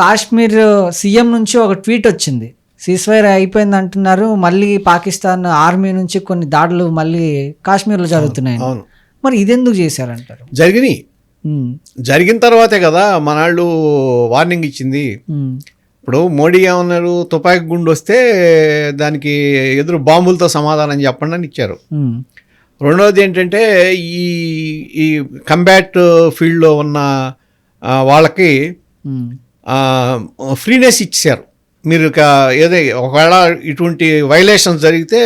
Kashmir CM నుంచి ఒక tweet వచ్చింది, సీజ్ఫైర్ అయిపోయింది అంటున్నారు, మళ్ళీ పాకిస్తాన్ ఆర్మీ నుంచి కొన్ని దాడులు మళ్ళీ కాశ్మీర్లో జరుగుతున్నాయి. అవును, మరి ఇదెందుకు చేశారంటారు? జరిగిన తర్వాతే కదా మనాళ్ళు వార్నింగ్ ఇచ్చింది. ఇప్పుడు మోడీ ఏమన్నారు, తుపాకీ గుండు వస్తే దానికి ఎదురు బాంబులతో సమాధానం చెప్పండి అని ఇచ్చారు. రెండవది ఏంటంటే ఈ ఈ కంబాట్ ఫీల్డ్లో ఉన్న వాళ్ళకి ఫ్రీనెస్ ఇచ్చారు. మీరు ఒకవేళ ఇటువంటి వైలేషన్స్ జరిగితే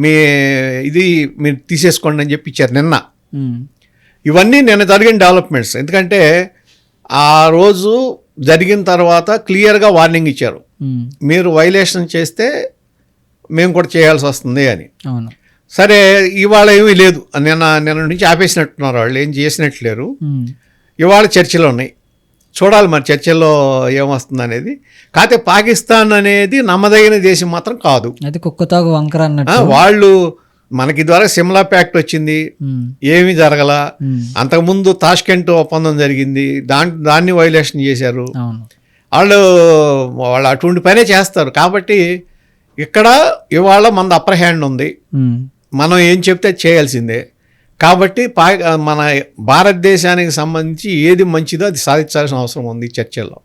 మీరు తీసేసుకోండి అని చెప్పి ఇచ్చారు నిన్న. ఇవన్నీ నిన్న జరిగిన డెవలప్మెంట్స్. ఎందుకంటే ఆ రోజు జరిగిన తర్వాత క్లియర్గా వార్నింగ్ ఇచ్చారు, మీరు వైలేషన్ చేస్తే మేము కూడా చేయాల్సి వస్తుంది అని. సరే, ఇవాళ ఏమీ లేదు, నిన్న నుంచి ఆపేసినట్టున్నారు, వాళ్ళు ఏం చేసినట్లేరు. ఇవాళ చర్చలు ఉన్నాయి, చూడాలి మరి చర్చల్లో ఏమొస్తుంది అనేది. కాకపోతే పాకిస్తాన్ అనేది నమ్మదగిన దేశం మాత్రం కాదు. అది కుక్కతాగు వంకర అన్నట్టు. వాళ్ళు మనకి ద్వారా సిమ్లా ప్యాక్ట్ వచ్చింది, ఏమీ జరగల. అంతకుముందు తాష్కెంట్ ఒప్పందం జరిగింది, దాన్ని వైలేషన్ చేశారు. వాళ్ళు అటువంటి పనే చేస్తారు. కాబట్టి ఇక్కడ ఇవాళ మనది అప్పర్ హ్యాండ్ ఉంది, మనం ఏం చెప్తే చేయాల్సిందే. కాబట్టి మన భారతదేశానికి సంబంధించి ఏది మంచిదో అది సాధించాల్సిన అవసరం ఉంది చర్చల్లో.